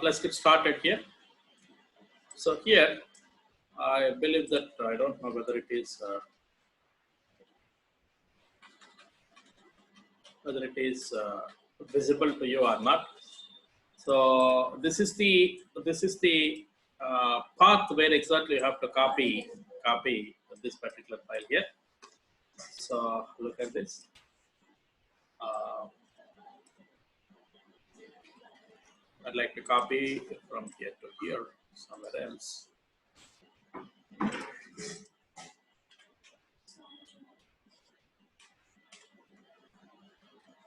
let's get started here. So here, I believe that I don't know whether it is visible to you or not. So this is the path where exactly you have to copy this particular file here. So look at this. I'd like to copy from here to here, somewhere else.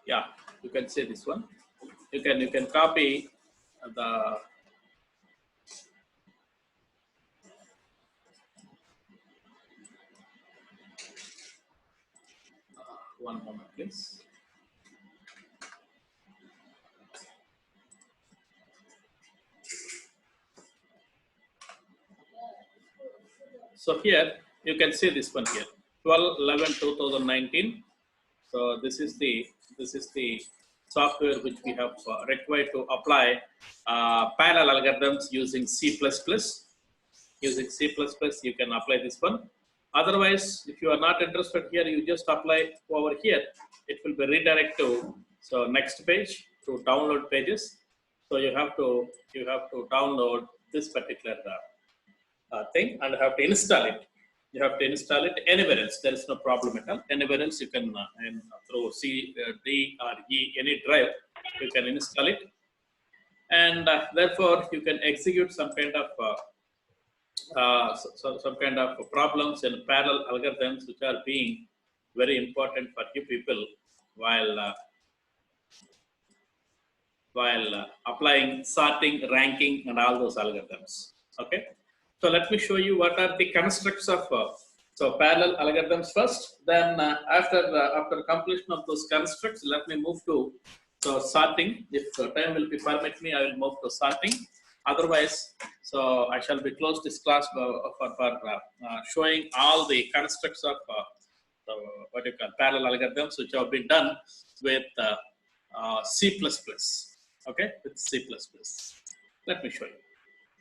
Yeah, you can see this one. You can copy the one moment, please. So here you can see this one here, 12/11/2019. So this is the software which we have required to apply parallel algorithms using C++. Using C++, you can apply this one. Otherwise, if you are not interested here, you just apply over here. It will be redirect to next page to download pages. So you have to download this particular thing and have to install it. You have to install it anywhere else. There is no problem at all. Anywhere else you can through C, D, or E, any drive, you can install it, and therefore you can execute some kind of problems and parallel algorithms which are being very important for you people while applying sorting, ranking, and all those algorithms. Okay. So let me show you what are the constructs of parallel algorithms first. Then after completion of those constructs, let me move to sorting. If time will be permit me, I will move to sorting. Otherwise, I shall be close this class for showing all the constructs of what you call parallel algorithms which have been done with C++. Okay, with C++. Let me show you.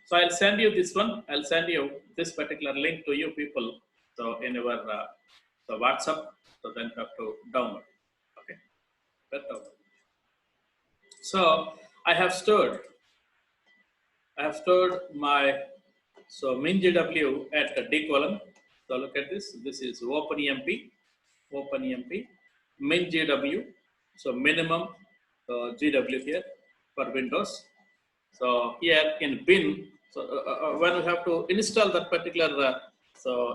So I'll send you this one. I'll send you this particular link to you people. So in your WhatsApp. So then you have to download. Okay. So I have stored my MinGW at D column. So look at this. This is OpenEMP, MinGW. So minimum GW here for Windows. So here in bin, when you have to install that particular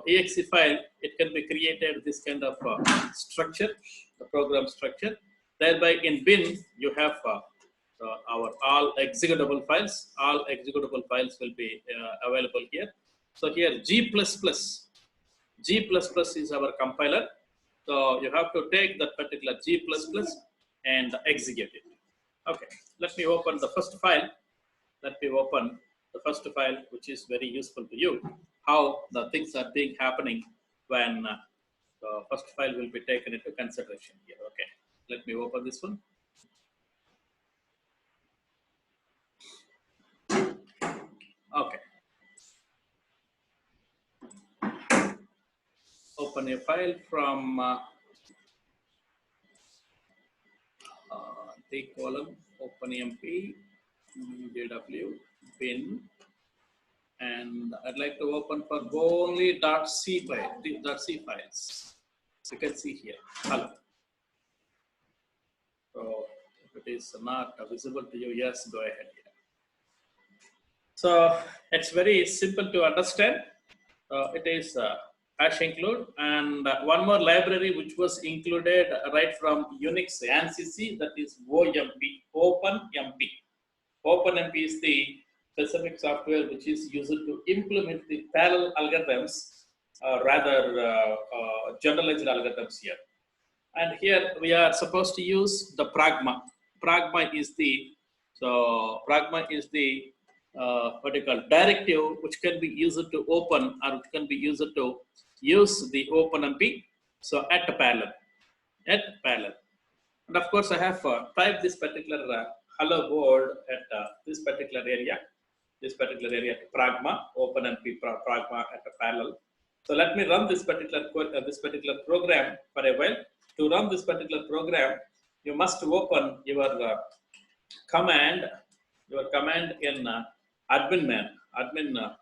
exe file, it can be created this kind of structure, the program structure. Thereby in bin you have our all executable files. All executable files will be available here. So here G++ is our compiler. So you have to take that particular G++ and execute it. Okay, let me open the first file. Let me open the first file, which is very useful to you, how the things are being happening when the first file will be taken into consideration here. Okay, let me open this one. Okay. Open a file from the column OpenEMP, JW, bin, and I'd like to open for only .c file, .c files. You can see here. Hello. So if it is not visible to you, yes, go ahead here. So it's very simple to understand. It is hash include, and one more library which was included right from Unix ANSYS, that is OpenEMP. OpenEMP is the specific software which is used to implement the parallel algorithms, rather generalized algorithms here. And here we are supposed to use the Pragma. Pragma is the what you call directive which can be used to open or which can be used to use the OpenMP. So at parallel. And of course I have typed this particular hello world at this particular area. This particular area, Pragma, OpenMP Pragma at a parallel. So let me run this particular program for a while. To run this particular program, you must open your command in admin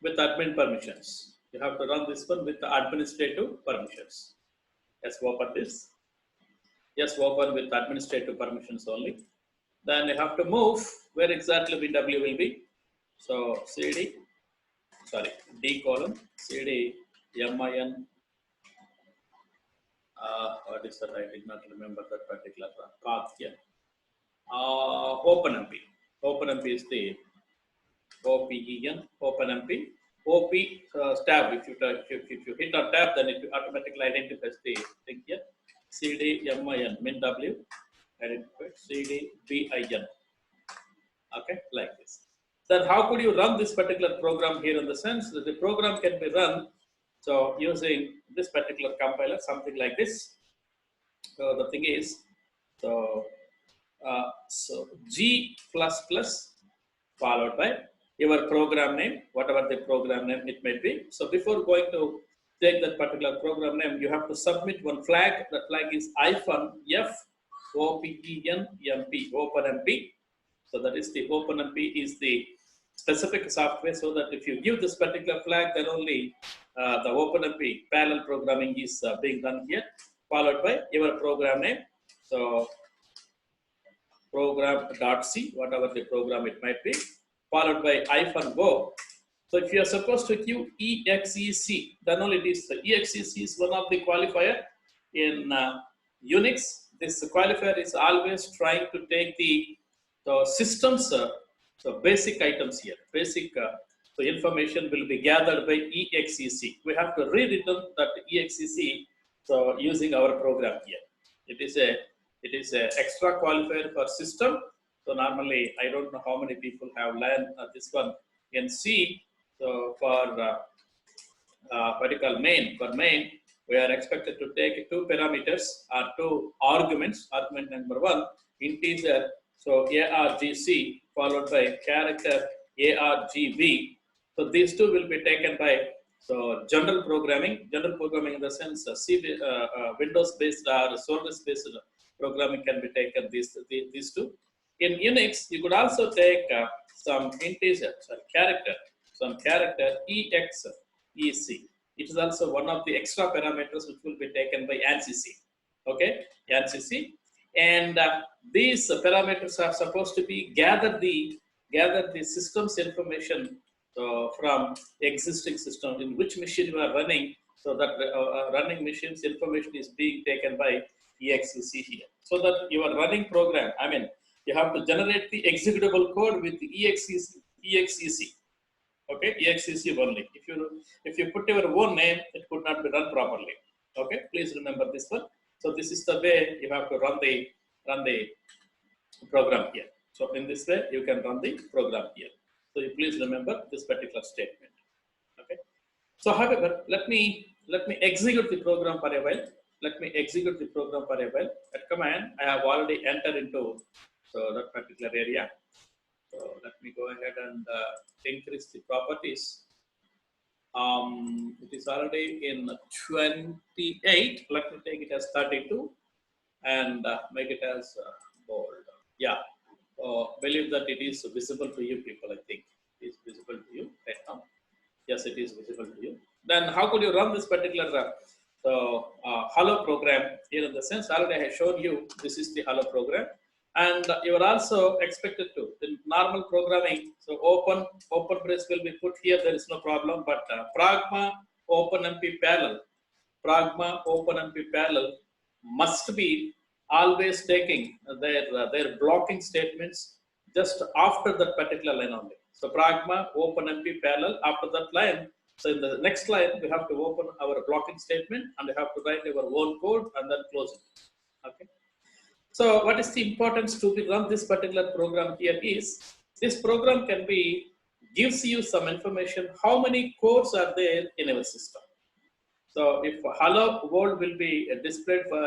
with admin permissions. You have to run this one with the administrative permissions. Let's open this. Yes, open with administrative permissions only. Then you have to move where exactly VW will be. So D column, CD, MIN, what is that? I did not remember that particular path here. OpenMP. OpenMP is the OPEN, OpenMP. OP tab. If you hit on tab, then it automatically identifies the thing here. CD, MIN, MinW, identified CD, BIN. Okay, like this. Then how could you run this particular program here in the sense that the program can be run so using this particular compiler, something like this. So the thing is, so G++ followed by your program name, whatever the program name it may be. So before going to take that particular program name, you have to submit one flag. That flag is -F OPENMP, OpenMP. So that is the OpenMP is the specific software, so that if you give this particular flag, then only the OpenMP parallel programming is being done here, followed by your program name. So program.c, whatever the program it might be, followed by -O. So if you are supposed to give exec, then only it is the exec is one of the qualifier in Unix. This qualifier is always trying to take the systems, so basic items here, basic so information will be gathered by exec. We have to rereturn that exec, so using our program here. It is a extra qualifier for system. So normally, I don't know how many people have learned this one in C. So for what you call main, for main, we are expected to take two parameters or two arguments. Argument number one, integer, so argc followed by character argv. So these two will be taken by general programming. General programming in the sense Windows based or Solidus based programming can be taken these two. In Unix, you could also take some integer, some character exec. It is also one of the extra parameters which will be taken by ANSI. Okay, ANSI, and these parameters are supposed to be gather the system's information from existing system in which machine you are running. So that running machine's information is being taken by exec here. So that your running program, I mean, you have to generate the executable code with the exec. Okay, exec only. If you put your own name, it could not be run properly. Okay, please remember this one. So this is the way you have to run the program here. So in this way, you can run the program here. So you please remember this particular statement. Okay. So however, let me execute the program for a while. Let me execute the program for a while. At command, I have already entered into that particular area. So let me go ahead and increase the properties. It is already in 28. Let me take it as 32 and make it as bold. Yeah, believe that it is visible to you people. I think it is visible to you right now. Yes, it is visible to you. Then how could you run this particular hello program here in the sense? Already I have shown you this is the hello program. And you are also expected to, in normal programming, so open brace will be put here, there is no problem, but Pragma OpenMP parallel must be always taking their blocking statements just after that particular line only. So Pragma OpenMP parallel, after that line, so in the next line, we have to open our blocking statement and we have to write our own code and then close it. Okay. So what is the importance to run this particular program here is, this program gives you some information, how many cores are there in our system. So if hello world will be displayed for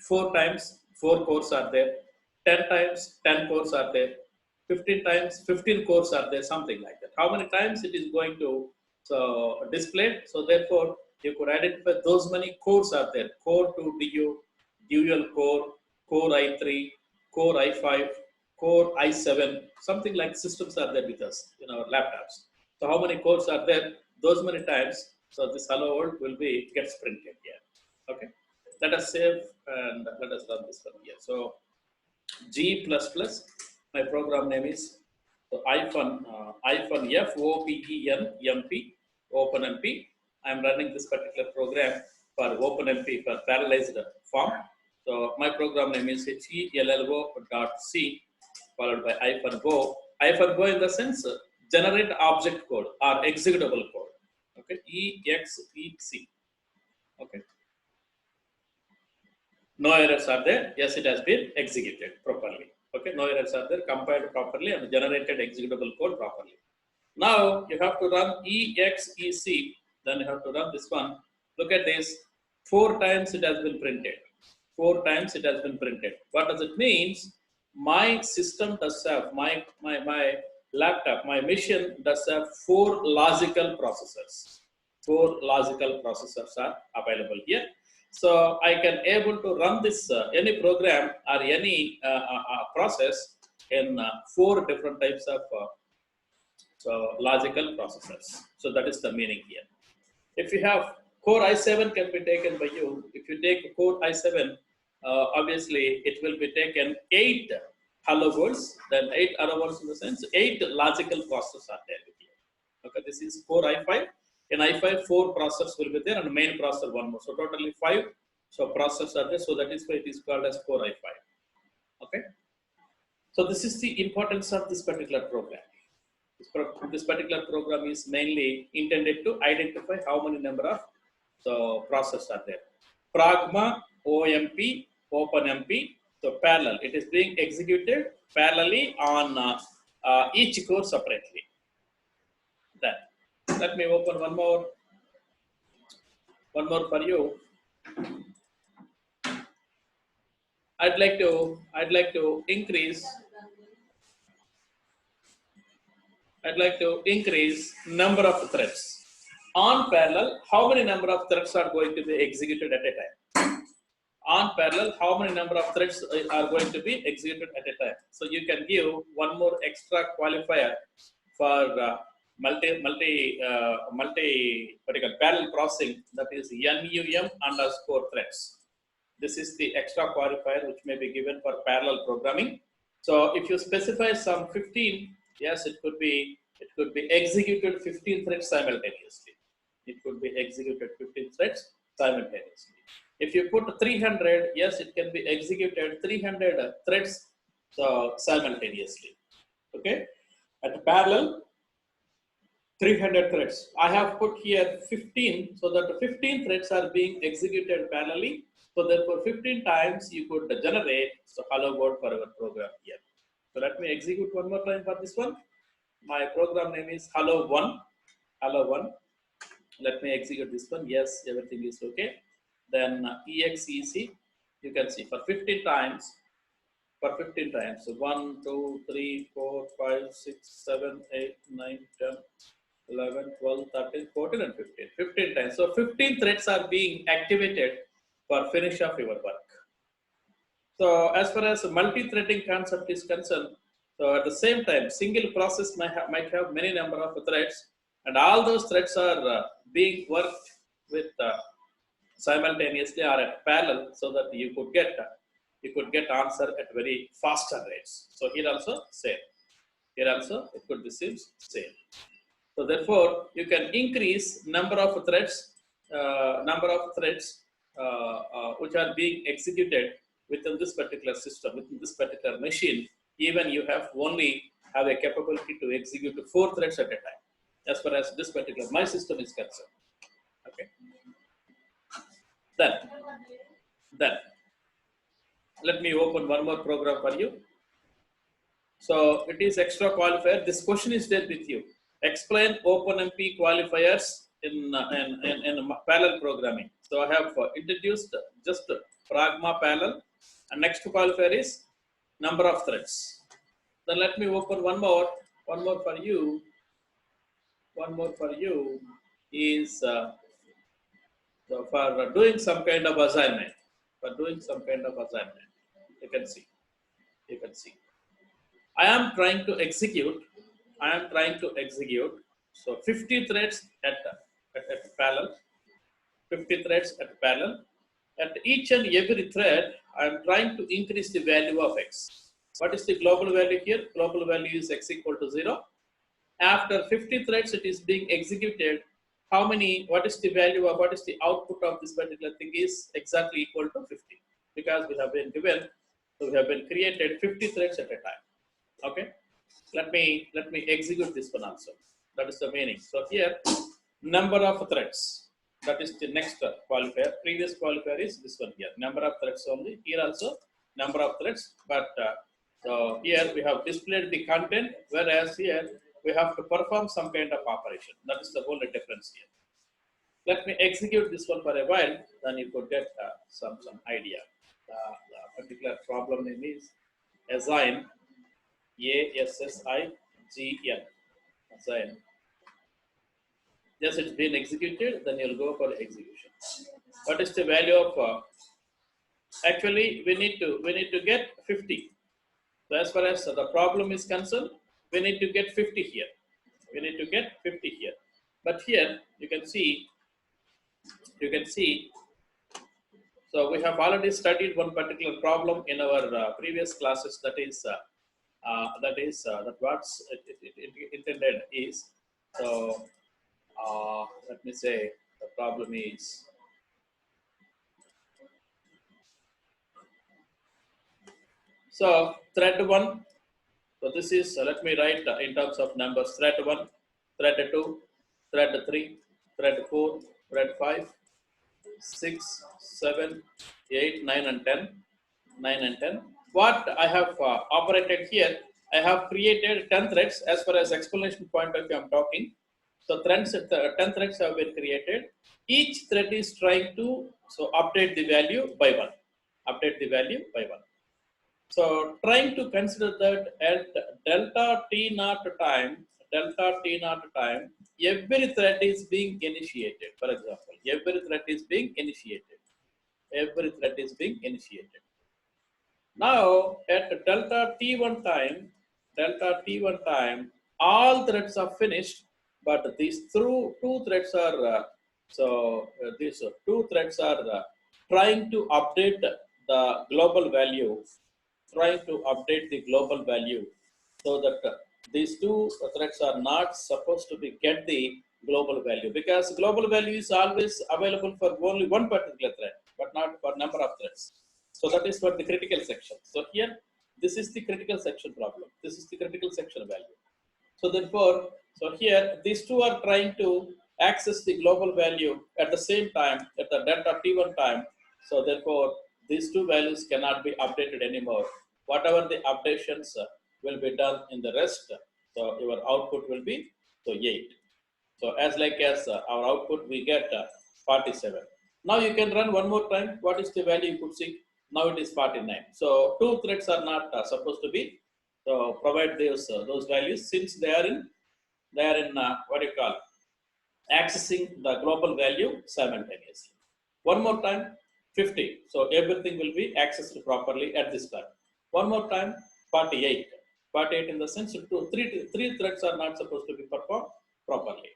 4 times 4 cores are there, 10 times 10 cores are there, 15 times 15 cores are there, something like that. How many times it is going to display? So therefore, you could identify those many cores are there. Core 2 DU, dual core, core i3, core i5, core i7, something like systems are there with us in our laptops. So how many cores are there? Those many times. So this hello world will be gets printed here. Okay. Let us save and let us run this one here. So G++, my program name is so -FOPENMP, OpenMP. I am running this particular program for OpenMP for parallelized form. So my program name is hello.c followed by -o. -o in the sense generate object code or executable code. Okay, EXEC. Okay. No errors are there. Yes, it has been executed properly. Okay, no errors are there, compiled properly and generated executable code properly. Now you have to run EXEC, then you have to run this one. Look at this, 4 times it has been printed. 4 times it has been printed. What does it mean? My system does have, my laptop, my machine does have 4 logical processors. 4 logical processors are available here. So I can able to run this any program or any process in 4 different types of logical processors. So that is the meaning here. If you have core i7 can be taken by you. If you take core i7, obviously it will be taken 8 hello worlds, then 8 hello worlds in the sense 8 logical processors are there with you. Okay, this is core i5. In i5, 4 processors will be there and main processor 1 more. So totally 5. So processors are there. So that is why it is called as core i5. Okay. So this is the importance of this particular program. This particular program is mainly intended to identify how many number of processors are there. Pragma, OMP, OpenMP, so parallel. It is being executed parallelly on each core separately. Then let me open one more for you. I'd like to increase number of threads. On parallel, how many number of threads are going to be executed at a time? On parallel, how many number of threads are going to be executed at a time? So you can give one more extra qualifier for parallel processing, that is NUM_threads. This is the extra qualifier which may be given for parallel programming. So if you specify some 15, yes, it could be executed 15 threads simultaneously. It could be executed 15 threads simultaneously. If you put 300, yes, it can be executed 300 threads simultaneously. Okay, at parallel 300 threads. I have put here 15, so that 15 threads are being executed parallelly. So therefore 15 times you could generate hello world for our program here. So let me execute one more time for this one. My program name is hello1. Let me execute this one. Yes, everything is okay. Then EXEC, you can see for 15 times. So 1, 2, 3, 4, 5, 6, 7, 8, 9, 10, 11, 12, 13, 14, and 15. 15 times. So 15 threads are being activated for finish of your work. So as far as multi-threading concept is concerned, so at the same time, single process might have many number of threads, and all those threads are being worked with simultaneously or at parallel, so that you could get answer at very faster rates. So here also same. Here also it could be same. So therefore, you can increase number of threads which are being executed within this particular system, within this particular machine. Even you have a capability to execute 4 threads at a time, as far as this particular my system is concerned. Okay. Then let me open one more program for you. So it is extra qualifier. This question is there with you. Explain OpenMP qualifiers in parallel programming. So I have introduced just pragma parallel, and next qualifier is number of threads. Then let me open one more for you. One more for you is so for doing some kind of assignment. For doing some kind of assignment, you can see. You can see. I am trying to execute. I am trying to execute. So 50 threads at parallel. 50 threads at parallel. At each and every thread, I am trying to increase the value of x. What is the global value here? Global value is x equal to 0. After 50 threads, it is being executed. How many, what is the value of, what is the output of this particular thing is exactly equal to 50. Because we have been given, so we have been created 50 threads at a time. Okay. Let me execute this one also. That is the meaning. So here, number of threads. That is the next qualifier. Previous qualifier is this one here. Number of threads only. Here also number of threads. But so here we have displayed the content, whereas here we have to perform some kind of operation. That is the only difference here. Let me execute this one for a while. Then you could get some idea. The particular problem name is assign. ASSIGN. Assign. Just it's been executed, then you'll go for execution. What is the value of? Actually, we need to get 50. So as far as the problem is concerned, we need to get 50 here. We need to get 50 here. But here you can see. So we have already studied one particular problem in our previous classes. That what's it intended is. So let me say the problem is. So thread 1. So this is let me write in terms of numbers: thread 1, thread 2, thread 3, thread 4, thread 5, 6, 7, 8, 9, and 10. 9 and 10. What I have operated here, I have created 10 threads. As far as explanation point of view, I'm talking. So 10 threads have been created. Each thread is trying to update the value by 1. Update the value by 1. So trying to consider that at delta t naught time, every thread is being initiated. For example, every thread is being initiated. Every thread is being initiated. Now at delta t1 time, all threads are finished, but these two threads are these two threads are trying to update the global value, so that these two threads are not supposed to be get the global value, because global value is always available for only one particular thread, but not for number of threads. So that is for the critical section. So here, this is the critical section problem. This is the critical section value. So therefore, so here, these two are trying to access the global value at the same time, at the delta t1 time. So therefore, these two values cannot be updated anymore. Whatever the updations will be done in the rest, so your output will be 8. So as our output, we get 47. Now you can run one more time. What is the value you could see? Now it is 49. So two threads are not supposed to be provide those values, since they are in what do you call, accessing the global value simultaneously. One more time, 50. So everything will be accessed properly at this time. One more time, 48. 48 in the sense three threads are not supposed to be performed properly.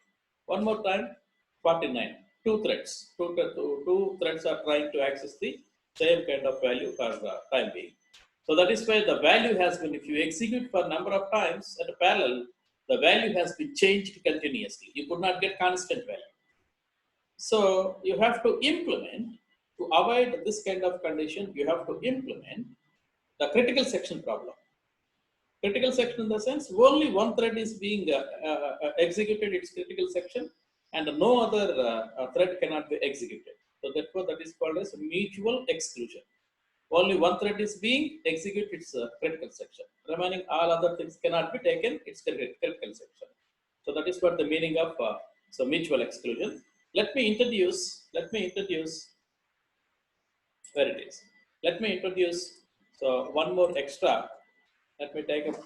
One more time, 49. Two threads. Two threads are trying to access the same kind of value for time being. So that is why the value has been, if you execute for number of times at a parallel, the value has been changed continuously. You could not get constant value. So you have to implement, to avoid this kind of condition, you have to implement the critical section problem. Critical section in the sense, only one thread is being executed its critical section, and no other thread cannot be executed. So therefore, that is called as mutual exclusion. Only one thread is being executed its critical section. Remaining all other things cannot be taken its critical section. So that is what the meaning of mutual exclusion. Let me introduce where it is. Let me introduce so one more extra. Let me take up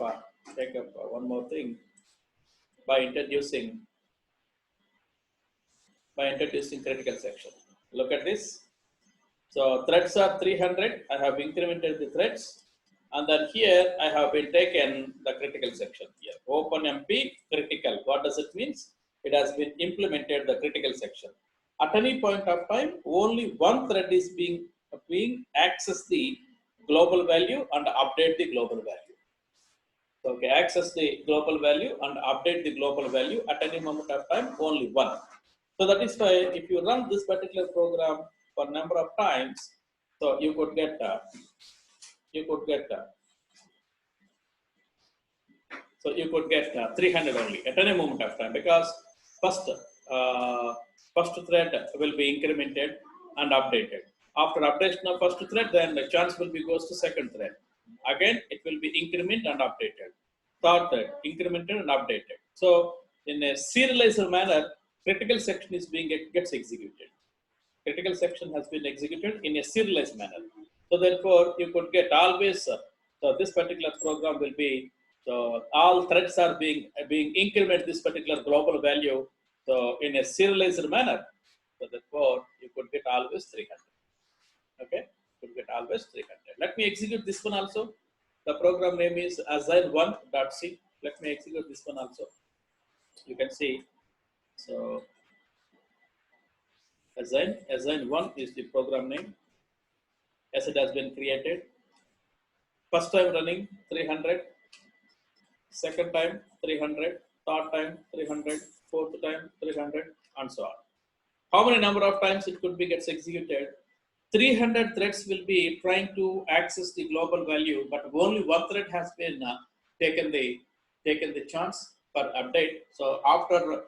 one more thing by introducing critical section. Look at this. So threads are 300. I have incremented the threads, and then here I have been taken the critical section here. OpenMP critical. What does it mean? It has been implemented the critical section. At any point of time, only one thread is being access the global value and update the global value. Okay, access the global value and update the global value at any moment of time, only one. So that is why if you run this particular program for number of times, so you could get 300 only at any moment of time, because first uh, first thread will be incremented and updated. After updation of first thread, then the chance will be goes to second thread. Again, it will be incremented and updated. Third thread incremented and updated. So in a serialized manner, critical section is being gets executed. Critical section has been executed in a serialized manner. So therefore, you could get always. So this particular program will be, so all threads are being increment this particular global value. So in a serialized manner. So therefore, you could get always 300. Okay, you could get always 300. Let me execute this one also. The program name is assign1.c. Let me execute this one also. You can see. So assign1 is the program name. As it has been created. First time running 300, second time 300, third time 300, fourth time 300, and so on. How many number of times it could be gets executed? 300 threads will be trying to access the global value, but only one thread has been taken the chance for update. So after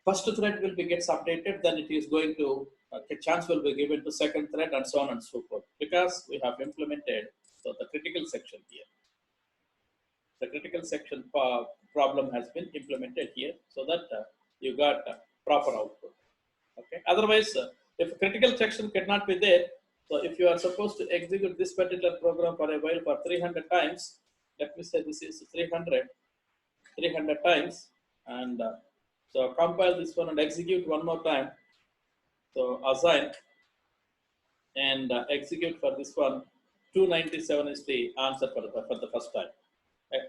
first thread will be gets updated, then it is going to the chance will be given to second thread, and so on and so forth, because we have implemented so the critical section here. The critical section problem has been implemented here, so that you got proper output. Okay. Otherwise, if critical section cannot be there, so if you are supposed to execute this particular program for a while for 300 times, let me say this is 300 times, and so compile this one and execute one more time. So assign and execute for this one. 297 is the answer for the first time.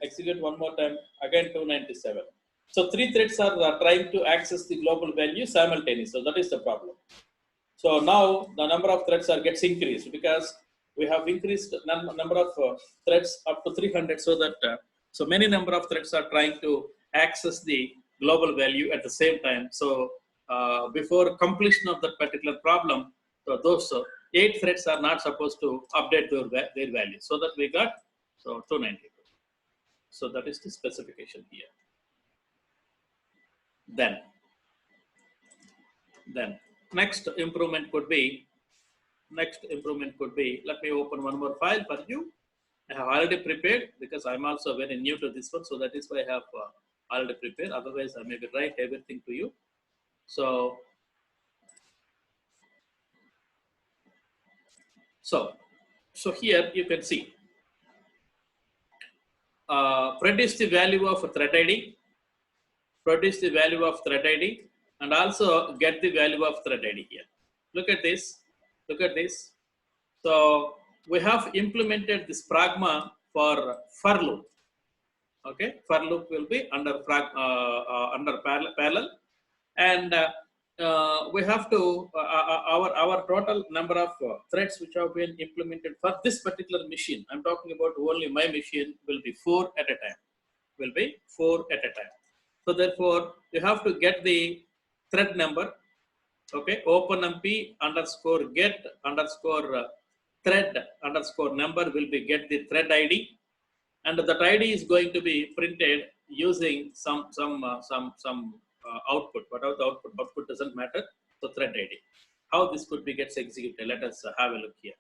Execute one more time, again 297. So three threads are trying to access the global value simultaneously. So that is the problem. So now the number of threads gets increased, because we have increased number of threads up to 300, so that so many number of threads are trying to access the global value at the same time. So before completion of that particular problem, so those 8 threads are not supposed to update their value. So that we got so 292. So that is the specification here. Then next improvement could be, let me open one more file for you. I have already prepared, because I'm also very new to this one. So that is why I have already prepared. Otherwise, I may write everything to you. So here you can see, produce the value of thread ID, and also get the value of thread ID here. Look at this. So we have implemented this pragma for loop. Okay, for loop will be under parallel, and we have to our total number of threads which have been implemented for this particular machine. I'm talking about only my machine, will be 4 at a time. So therefore, you have to get the thread number. Okay, openmp underscore get underscore thread underscore number will be get the thread ID, and that ID is going to be printed using some output. Whatever the output doesn't matter. So thread ID. How this could be gets executed? Let us have a look here.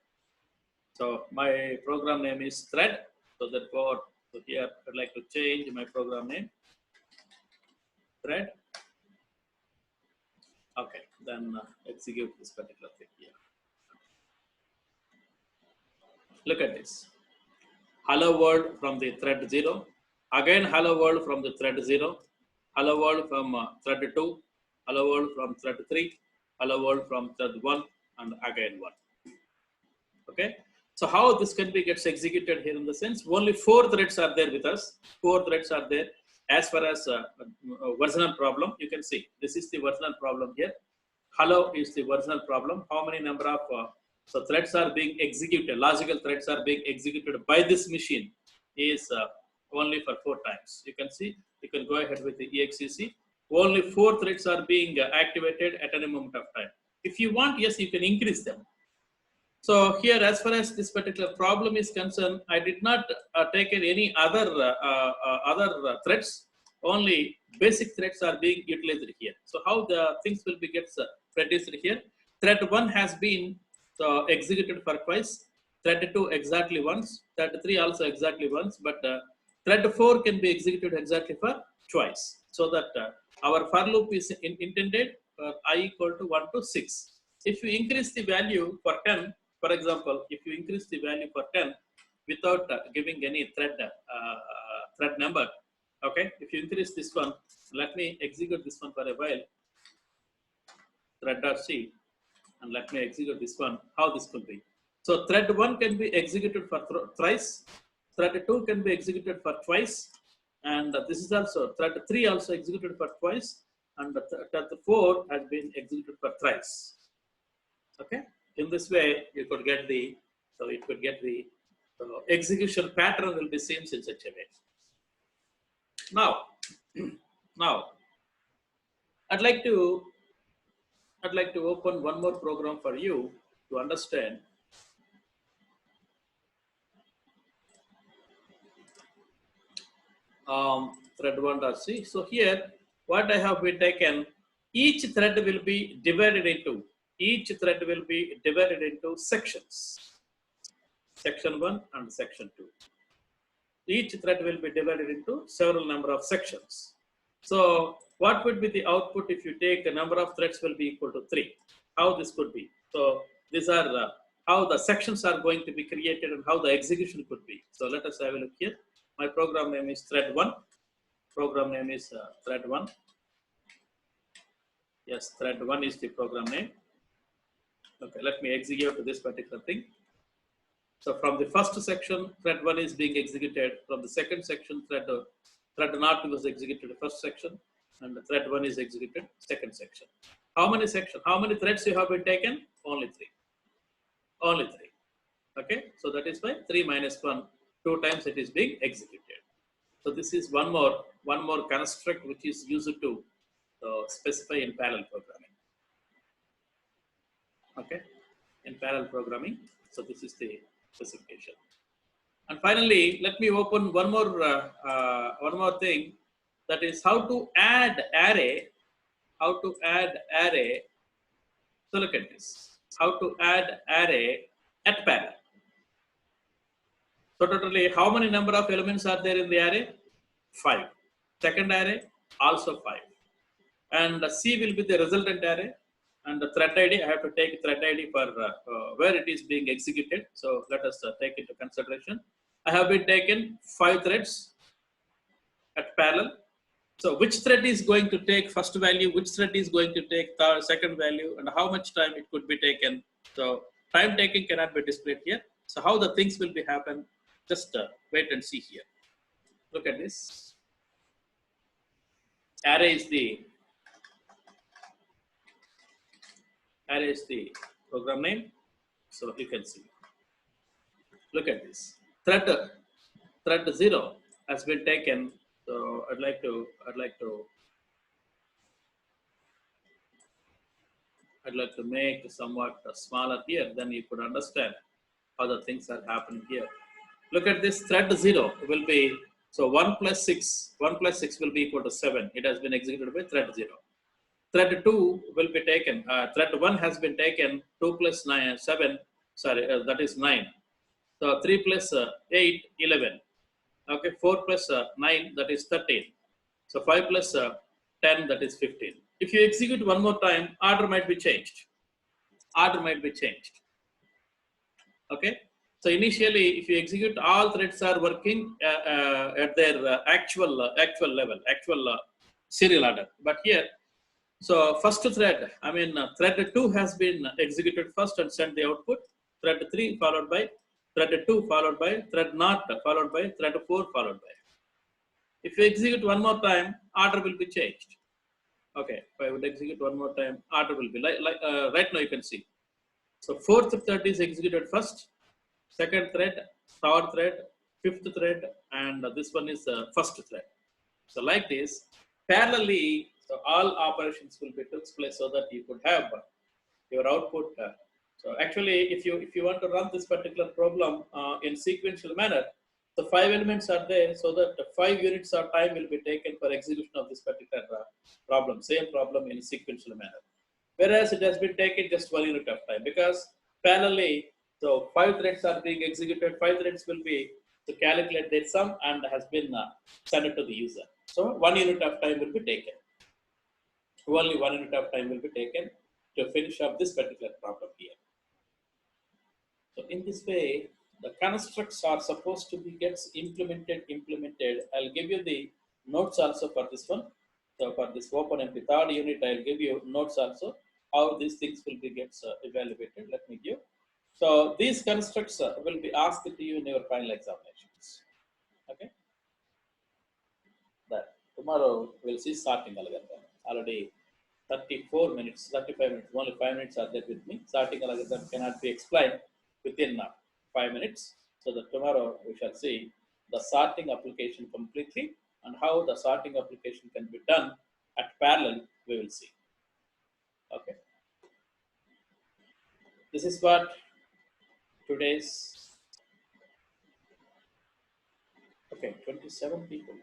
So my program name is thread. So therefore, so here I'd like to change my program name. Thread. Okay, then execute this particular thing here. Look at this. Hello world from the thread 0. Again hello world from the thread 0. Hello world from thread 2. Hello world from thread 3. Hello world from thread 1 and again 1. Okay. So how this can be gets executed here in the sense only 4 threads are there with us. 4 threads are there. As far as versional problem, you can see this is the versional problem here. Hello is the versional problem. How many number of so threads are being executed, logical threads are being executed by this machine is only for 4 times. You can see, you can go ahead with the exec. Only 4 threads are being activated at any moment of time. If you want, yes, you can increase them. So here, as far as this particular problem is concerned, I did not take any other threads. Only basic threads are being utilized here. So how the things will be gets produced here? Thread 1 has been executed for twice. Thread 2 exactly once. Thread 3 also exactly once. But thread 4 can be executed exactly for twice. So that our for loop is intended for I equal to 1 to 6. If you increase the value for 10, for example, if you increase the value for 10 without giving any thread number, okay, if you increase this one, let me execute this one for a while, thread.c, and let me execute this one, how this could be. So thread 1 can be executed for thrice, thread 2 can be executed for twice, and this is also thread 3 also executed for twice, and thread 4 has been executed for thrice. Okay, in this way you could get the, so it could get the execution pattern will be seen in such a way. Now I'd like to open one more program for you to understand. Thread1.c. So here what I have been taken, each thread will be divided into sections, section 1 and section 2. Each thread will be divided into several number of sections. So what would be the output if you take the number of threads will be equal to 3? How this could be? So these are how the sections are going to be created and how the execution could be. So let us have a look here. My program name is thread1. Program name is thread1. Yes, thread1 is the program name. Okay, let me execute this particular thing. So from the first section, thread 1 is being executed. From the second section, thread 0 was executed first section, and the thread 1 is executed second section. How many sections? How many threads you have been taken? Only 3. Only 3. Okay, so that is why 3 minus 1, 2 times it is being executed. So this is one more construct which is used to specify in parallel programming. Okay, in parallel programming. So this is the specification. And finally, let me open one more thing, that is how to add array. How to add array. So look at this. How to add array at parallel. So totally, how many number of elements are there in the array? 5. Second array also 5. And C will be the resultant array. And the thread ID, I have to take thread ID for where it is being executed. So let us take into consideration. I have been taken 5 threads at parallel. So which thread is going to take first value, which thread is going to take the second value, and how much time it could be taken. So time taking cannot be displayed here. So how the things will be happen, just wait and see here. Look at this. Array is the program name. So you can see. Look at this. Thread 0 has been taken. So I'd like to make somewhat smaller here. Then you could understand how the things are happening here. Look at this. Thread 0 will be, so 1 plus 6. 1 plus 6 will be equal to 7. It has been executed by thread 0. Thread 2 will be taken. Thread 1 has been taken. 2 plus 9, 7. Sorry, that is 9. So 3 plus 8, 11. Okay, 4 plus 9, that is 13. So 5 plus 10, that is 15. If you execute one more time, order might be changed. Okay. So initially, if you execute, all threads are working at their actual level, actual serial order. But here, so first thread, thread 2 has been executed first and sent the output. Thread 3 followed by thread 2 followed by thread not followed by thread 4 followed by. If you execute one more time, order will be changed. Okay, if I would execute one more time, order will be right now you can see. So fourth thread is executed first, second thread, third thread, fifth thread, and this one is the first thread. So like this, parallelly, so all operations will be took place so that you could have your output. So actually, if you want to run this particular problem in sequential manner, the 5 elements are there so that 5 units of time will be taken for execution of this particular problem, same problem in a sequential manner. Whereas it has been taken just 1 unit of time because parallelly, so 5 threads are being executed, 5 threads will be to calculate their sum and has been sent it to the user. So 1 unit of time will be taken. Only 1 unit of time will be taken to finish up this particular problem here. So in this way, the constructs are supposed to be gets implemented. I'll give you the notes also for this one. So for this OpenMP third unit, I'll give you notes also how these things will be gets evaluated. Let me give. So these constructs will be asked to you in your final examinations. Okay. That tomorrow we'll see sorting algorithm. Already 34 minutes, 35 minutes, only 5 minutes are there with me. Sorting algorithm cannot be explained within 5 minutes. So that tomorrow we shall see the sorting application completely and how the sorting application can be done at parallel, we will see. Okay. This is what today's, okay, 27 people.